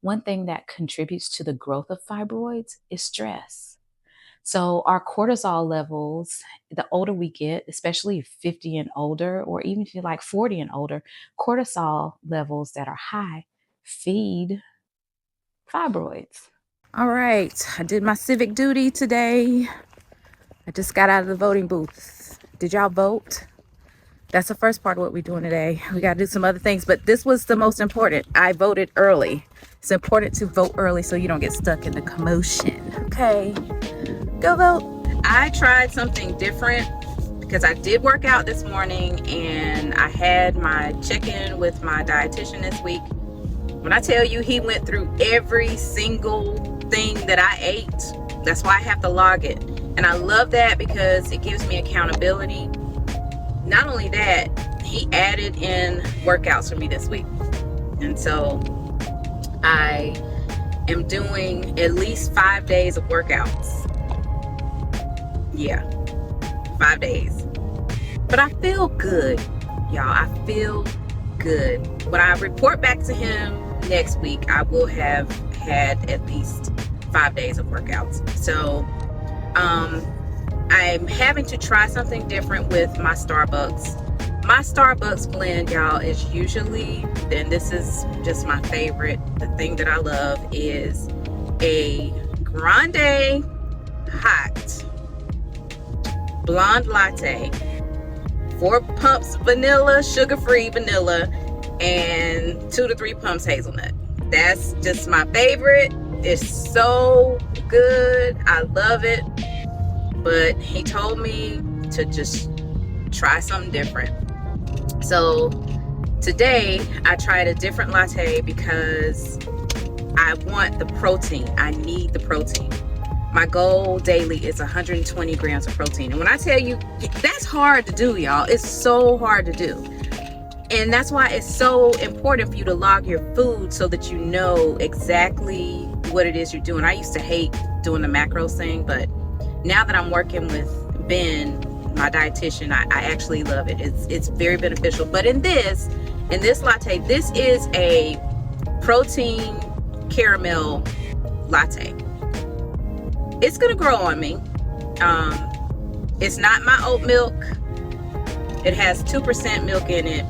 one thing that contributes to the growth of fibroids is stress. So, our cortisol levels, the older we get, especially 50 and older, or even if you're like 40 and older, cortisol levels that are high feed fibroids. All right, I did my civic duty today. I just got out of the voting booth. Did y'all vote? That's the first part of what we're doing today. We got to do some other things, but this was the most important. I voted early. It's important to vote early so you don't get stuck in the commotion. Okay, go vote. I tried something different because I did work out this morning and I had my check-in with my dietitian this week. When I tell you he went through every single thing that I ate, that's why I have to log it. And I love that because it gives me accountability. Not only that, he added in workouts for me this week. And so I am doing at least 5 days of workouts. Yeah, 5 days. But I feel good, y'all. I feel good. When I report back to him next week, I will have had at least 5 days of workouts. So I'm having to try something different with my Starbucks. My Starbucks blend, y'all, is usually, and this is just my favorite, the thing that I love is a grande hot blonde latte, 4 pumps vanilla, sugar-free vanilla, and 2 to 3 pumps hazelnut. That's just my favorite. It's so good. I love it. But he told me to just try something different. So today I tried a different latte because I want the protein. I need the protein. My goal daily is 120 grams of protein. And when I tell you, that's hard to do, y'all. It's so hard to do. And that's why it's so important for you to log your food so that you know exactly what it is you're doing. I used to hate doing the macros thing, but now that I'm working with Ben, my dietitian, I actually love it. It's very beneficial. But in this latte, this is a protein caramel latte. It's gonna grow on me. It's not my oat milk. It has 2% milk in it,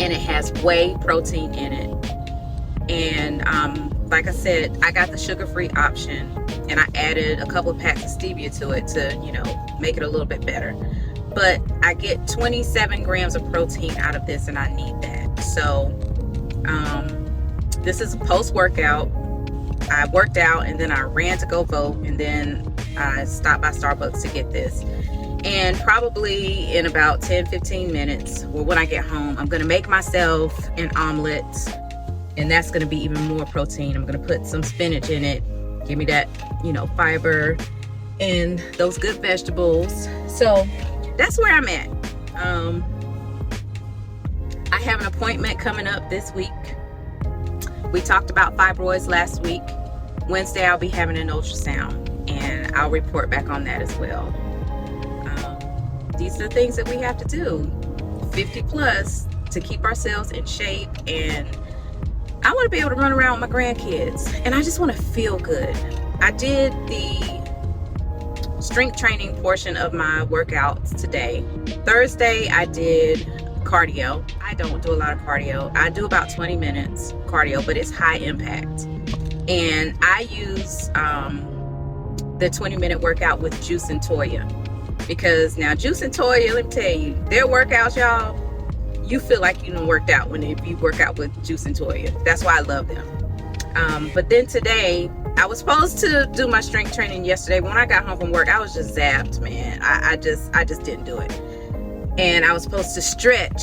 and it has whey protein in it. And like I said, I got the sugar-free option, and I added a couple of packs of stevia to it to, make it a little bit better. But I get 27 grams of protein out of this, and I need that. So this is a post-workout. I worked out, and then I ran to go vote, and then I stopped by Starbucks to get this. And probably in about 10-15 minutes, or when I get home, I'm gonna make myself an omelet, and that's gonna be even more protein. I'm gonna put some spinach in it, give me that, fiber and those good vegetables. So that's where I'm at. I have an appointment coming up this week. We talked about fibroids last week. Wednesday, I'll be having an ultrasound, and I'll report back on that as well. These are the things that we have to do, 50 plus, to keep ourselves in shape. And I want to be able to run around with my grandkids, and I just want to feel good. I did the strength training portion of my workouts today. Thursday, I did cardio. I don't do a lot of cardio. I do about 20 minutes cardio, but it's high impact. And I use the 20-minute workout with Juice and Toya. Because now Juice and Toya, let me tell you, their workouts, y'all, you feel like you done worked out if you work out with Juice and Toya. That's why I love them. But then today, I was supposed to do my strength training yesterday. But when I got home from work, I was just zapped, man. I just didn't do it. And I was supposed to stretch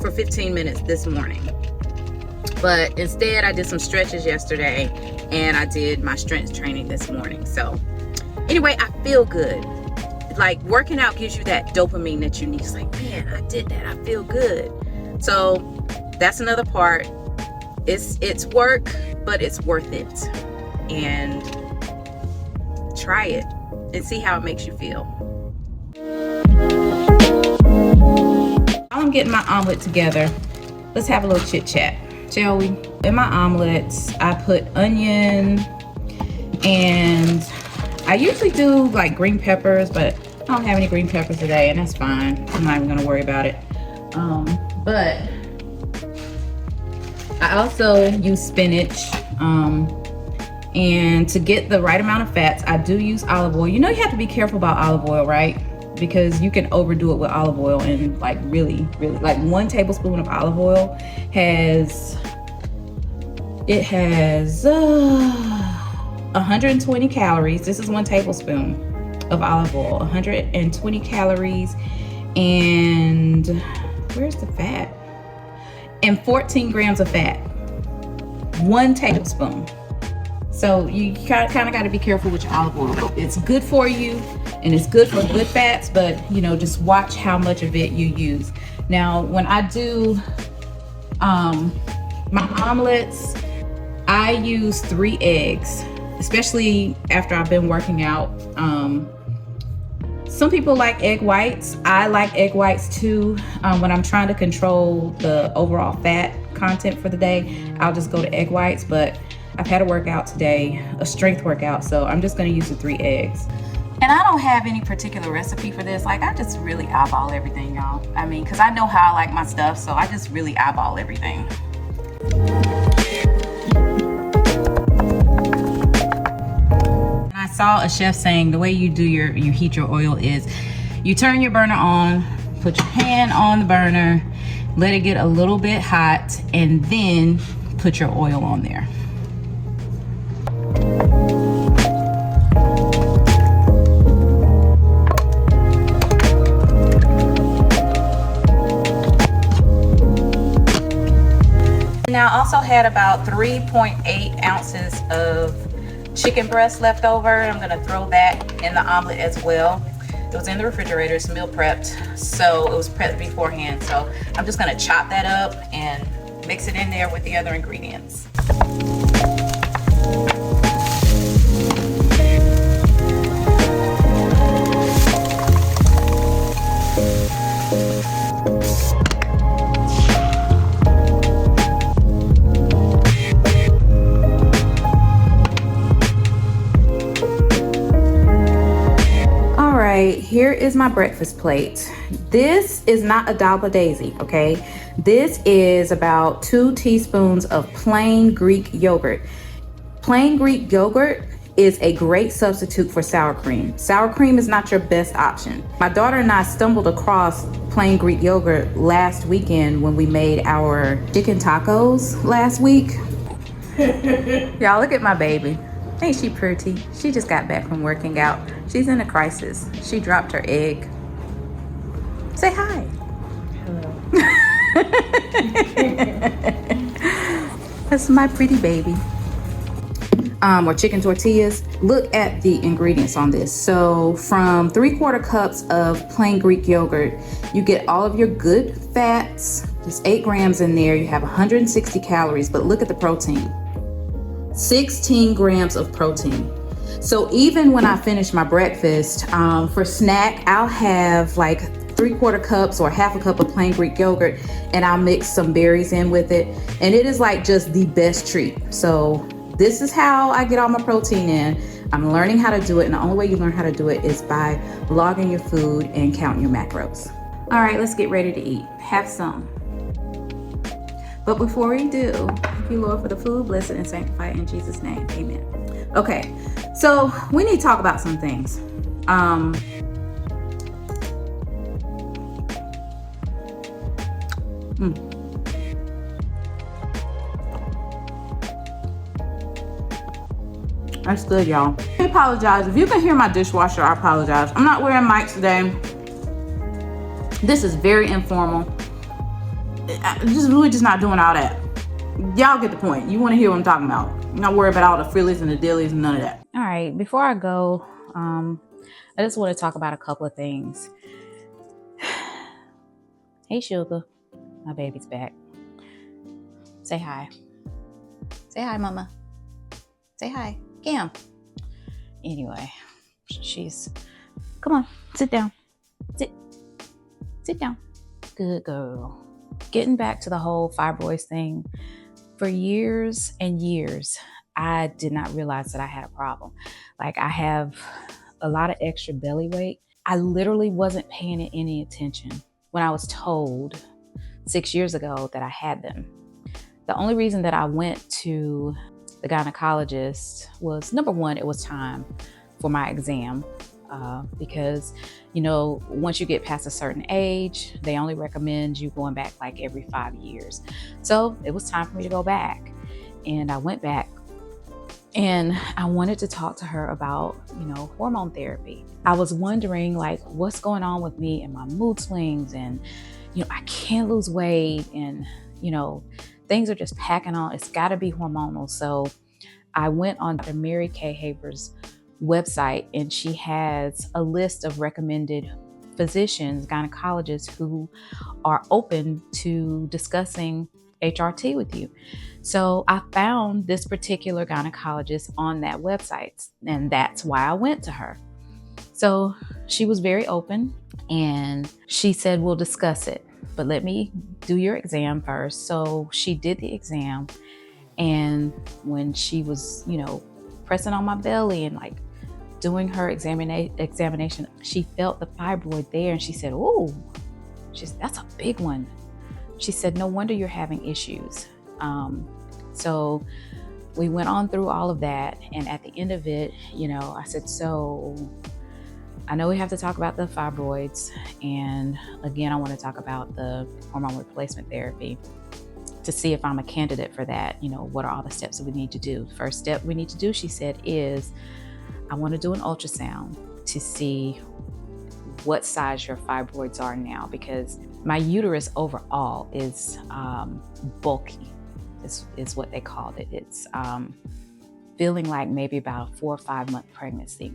for 15 minutes this morning. But instead, I did some stretches yesterday, and I did my strength training this morning. So anyway, I feel good. Like, working out gives you that dopamine that you need. It's like, man, I did that. I feel good. So that's another part. It's work, but it's worth it. And try it and see how it makes you feel. I'm getting my omelet together. Let's have a little chit chat. shall we? In my omelets, I put onion, and I usually do like green peppers, but I don't have any green peppers today, and that's fine. I'm not even gonna worry about it. But I also use spinach. And to get the right amount of fats, I do use olive oil. You know, you have to be careful about olive oil, right? Because you can overdo it with olive oil, and like really, like 1 tablespoon of olive oil has 120 calories. This is 1 tablespoon of olive oil, 120 calories, and where's the fat? And 14 grams of fat, 1 tablespoon. So you kind of got to be careful with your olive oil. It's good for you, and it's good for good fats, but you know, just watch how much of it you use. Now, when I do my omelets, I use 3 eggs, especially after I've been working out. Some people like egg whites. I like egg whites too. When I'm trying to control the overall fat content for the day, I'll just go to egg whites, but I've had a workout today, a strength workout, so I'm just gonna use the 3 eggs. And I don't have any particular recipe for this. Like, I just really eyeball everything, y'all. I mean, because I know how I like my stuff, so I just really eyeball everything. And I saw a chef saying the way you heat your oil is you turn your burner on, put your hand on the burner, let it get a little bit hot, and then put your oil on there. Now, I also had about 3.8 ounces of chicken breast left over. I'm gonna throw that in the omelet as well. It was in the refrigerator, it's meal prepped, so it was prepped beforehand. So I'm just gonna chop that up and mix it in there with the other ingredients. Here is my breakfast plate. This is not a dollop daisy, okay? This is about 2 teaspoons of plain Greek yogurt. Plain Greek yogurt is a great substitute for sour cream. Sour cream is not your best option. My daughter and I stumbled across plain Greek yogurt last weekend when we made our chicken tacos last week. Y'all, look at my baby. Ain't she pretty? She just got back from working out. She's in a crisis. She dropped her egg. Say hi. Hello. That's my pretty baby. Or chicken tortillas. Look at the ingredients on this. So from 3/4 cups of plain Greek yogurt, you get all of your good fats. There's 8 grams in there. You have 160 calories, but look at the protein. 16 grams of protein. So even when I finish my breakfast, for snack, I'll have like 3/4 cups or 1/2 cup of plain Greek yogurt, and I'll mix some berries in with it. And it is like just the best treat. So this is how I get all my protein in. I'm learning how to do it, and the only way you learn how to do it is by logging your food and counting your macros. All right, let's get ready to eat. Have some. But before we do, thank you, Lord, for the food, bless it and sanctify it in Jesus' name. Amen. Okay, so we need to talk about some things. That's good, y'all. I apologize. If you can hear my dishwasher, I apologize. I'm not wearing mics today. This is very informal. We're just not doing all that. Y'all get the point. You want to hear what I'm talking about. I'm not worried about all the frillies and the dillies and none of that. All right, before I go, I just want to talk about a couple of things. Hey, Sugar. My baby's back. Say hi. Say hi, Mama. Say hi. Cam. Anyway, come on, sit down. Sit down. Good girl. Getting back to the whole fibroids thing. For years and years, I did not realize that I had a problem. Like, I have a lot of extra belly weight. I literally wasn't paying it any attention when I was told 6 years ago that I had them. The only reason that I went to the gynecologist was, number one, it was time for my exam. Because, once you get past a certain age, they only recommend you going back like every 5 years. So it was time for me to go back. And I went back and I wanted to talk to her about, hormone therapy. I was wondering, like, what's going on with me and my mood swings, and, I can't lose weight, and, things are just packing on. It's got to be hormonal. So I went on Dr. Mary Kay Haber's website, and she has a list of recommended physicians, gynecologists who are open to discussing HRT with you. So I found this particular gynecologist on that website, and that's why I went to her. So she was very open, and she said, we'll discuss it, but let me do your exam first. So she did the exam, and when she was, pressing on my belly and like doing her examination, she felt the fibroid there, and she said, "Oh, that's a big one." She said, "No wonder you're having issues." So we went on through all of that, and at the end of it, I said, "So I know we have to talk about the fibroids, and again, I want to talk about the hormone replacement therapy to see if I'm a candidate for that. What are all the steps that we need to do? The first step we need to do," she said, "is I want to do an ultrasound to see what size your fibroids are now, because my uterus overall is bulky, is what they called it. It's feeling like maybe about a 4 or 5 month pregnancy.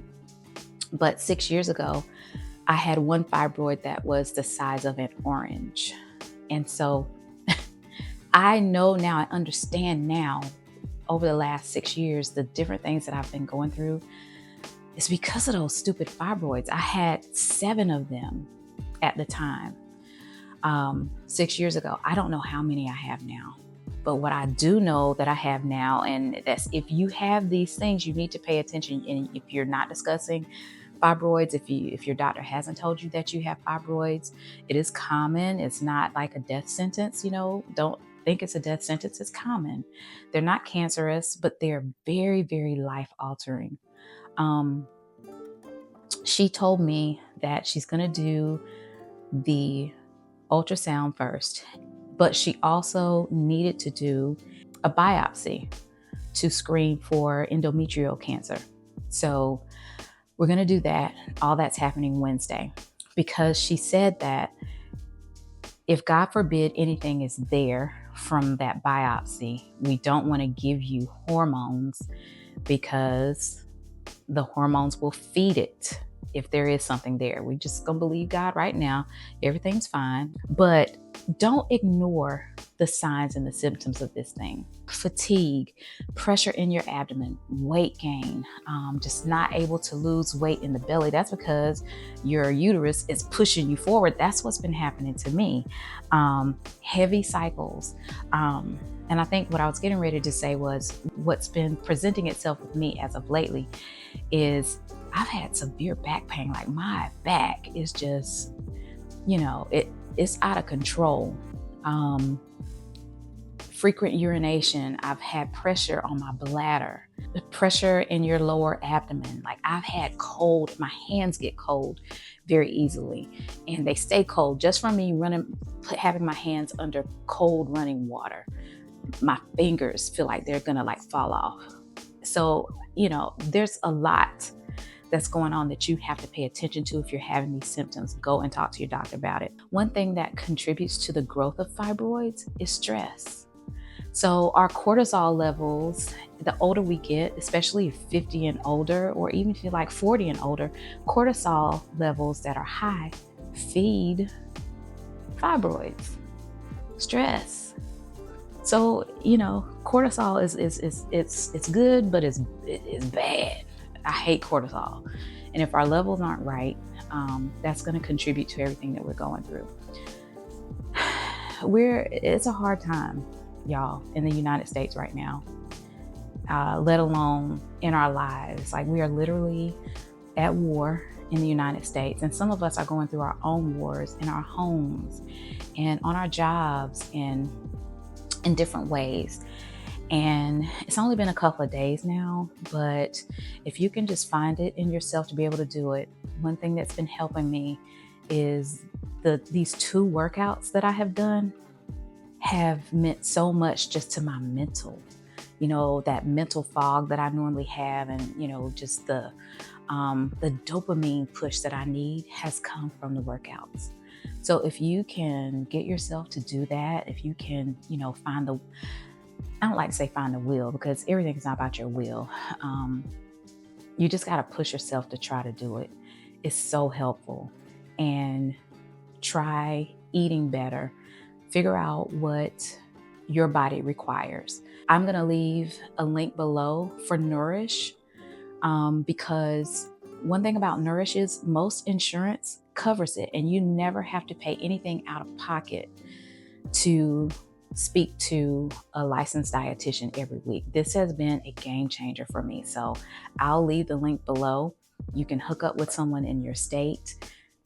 But 6 years ago, I had one fibroid that was the size of an orange. And so I know now, I understand now, over the last 6 years, the different things that I've been going through. It's because of those stupid fibroids. I had 7 of them at the time, 6 years ago. I don't know how many I have now, but what I do know that I have now, and that's, if you have these things, you need to pay attention. And if you're not discussing fibroids, if your doctor hasn't told you that you have fibroids, it is common. It's not like a death sentence. Don't think it's a death sentence. It's common. They're not cancerous, but they're very, very life altering. She told me that she's going to do the ultrasound first, but she also needed to do a biopsy to screen for endometrial cancer. So we're going to do that. All that's happening Wednesday, because she said that if, God forbid, anything is there from that biopsy, we don't want to give you hormones, because the hormones will feed it if there is something there. We just gonna believe God right now. Everything's fine. But don't ignore the signs and the symptoms of this thing. Fatigue, pressure in your abdomen, weight gain, just not able to lose weight in the belly. That's because your uterus is pushing you forward. That's what's been happening to me. Heavy cycles. And I think what I was getting ready to say was, what's been presenting itself with me as of lately is I've had severe back pain. Like, my back is just, it's out of control. Frequent urination. I've had pressure on my bladder, pressure in your lower abdomen. Like, I've had cold. My hands get cold very easily, and they stay cold just from me having my hands under cold running water. My fingers feel like they're gonna fall off. So, there's a lot that's going on that you have to pay attention to. If you're having these symptoms, go and talk to your doctor about it. One thing that contributes to the growth of fibroids is stress. So our cortisol levels, the older we get, especially 50 and older, or even if you're like 40 and older, cortisol levels that are high feed fibroids, stress. So, cortisol is good, but it's bad. I hate cortisol. And if our levels aren't right, that's going to contribute to everything that we're going through. It's a hard time. y'all, in the United States right now, let alone in our lives. Like, we are literally at war in the United States. And some of us are going through our own wars in our homes and on our jobs and in different ways. And it's only been a couple of days now, but if you can just find it in yourself to be able to do it, one thing that's been helping me is these 2 workouts that I have done have meant so much just to my mental, that mental fog that I normally have. And, just the dopamine push that I need has come from the workouts. So if you can get yourself to do that, if you can, I don't like to say find the will, because everything is not about your will. You just got to push yourself to try to do it. It's so helpful. And try eating better. Figure out what your body requires. I'm going to leave a link below for Nourish, because one thing about Nourish is most insurance covers it, and you never have to pay anything out of pocket to speak to a licensed dietitian every week. This has been a game changer for me. So I'll leave the link below. You can hook up with someone in your state,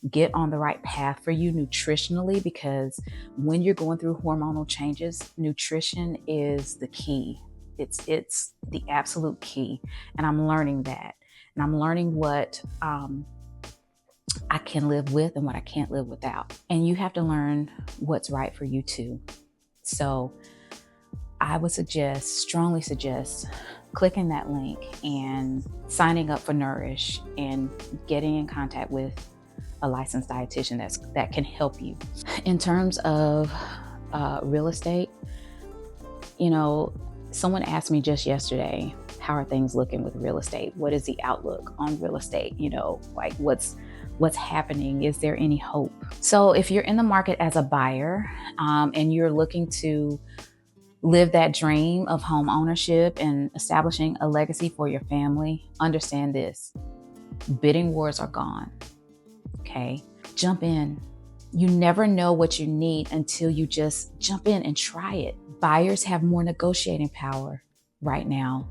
get on the right path for you nutritionally, because when you're going through hormonal changes, nutrition is the key. It's the absolute key. And I'm learning that. And I'm learning what I can live with and what I can't live without. And you have to learn what's right for you too. So I would strongly suggest clicking that link and signing up for Nourish and getting in contact with a licensed dietitian that can help you. In terms of real estate, someone asked me just yesterday, how are things looking with real estate? What is the outlook on real estate? Like what's happening? Is there any hope? So if you're in the market as a buyer, and you're looking to live that dream of home ownership and establishing a legacy for your family, understand this: bidding wars are gone. Okay, jump in. You never know what you need until you just jump in and try it. Buyers have more negotiating power right now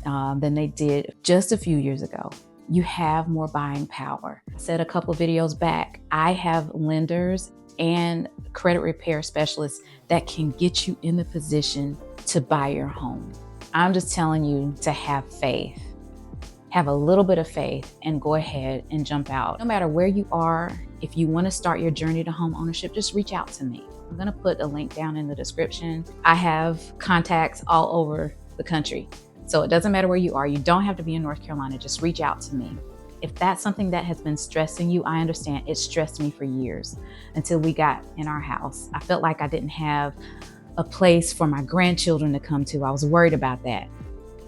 than they did just a few years ago. You have more buying power. I said a couple of videos back, I have lenders and credit repair specialists that can get you in the position to buy your home. I'm just telling you to have faith. Have a little bit of faith and go ahead and jump out. No matter where you are, if you want to start your journey to home ownership, just reach out to me. I'm going to put a link down in the description. I have contacts all over the country. So it doesn't matter where you are. You don't have to be in North Carolina. Just reach out to me. If that's something that has been stressing you, I understand. It stressed me for years until we got in our house. I felt like I didn't have a place for my grandchildren to come to. I was worried about that.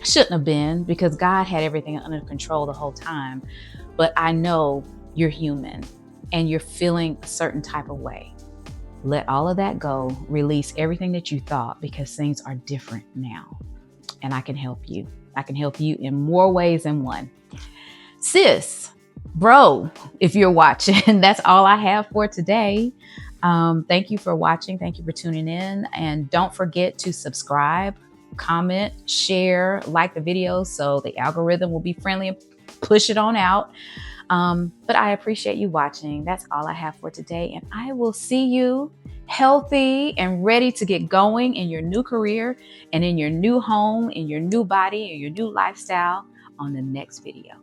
Shouldn't have been, because God had everything under control the whole time. But I know you're human and you're feeling a certain type of way. Let all of that go. Release everything that you thought, because things are different now. And I can help you. I can help you in more ways than one. Sis, bro, if you're watching, that's all I have for today. Thank you for watching. Thank you for tuning in. And don't forget to subscribe, comment, share, like the video so the algorithm will be friendly and push it on out. But I appreciate you watching. That's all I have for today. And I will see you healthy and ready to get going in your new career and in your new home, in your new body, and your new lifestyle on the next video.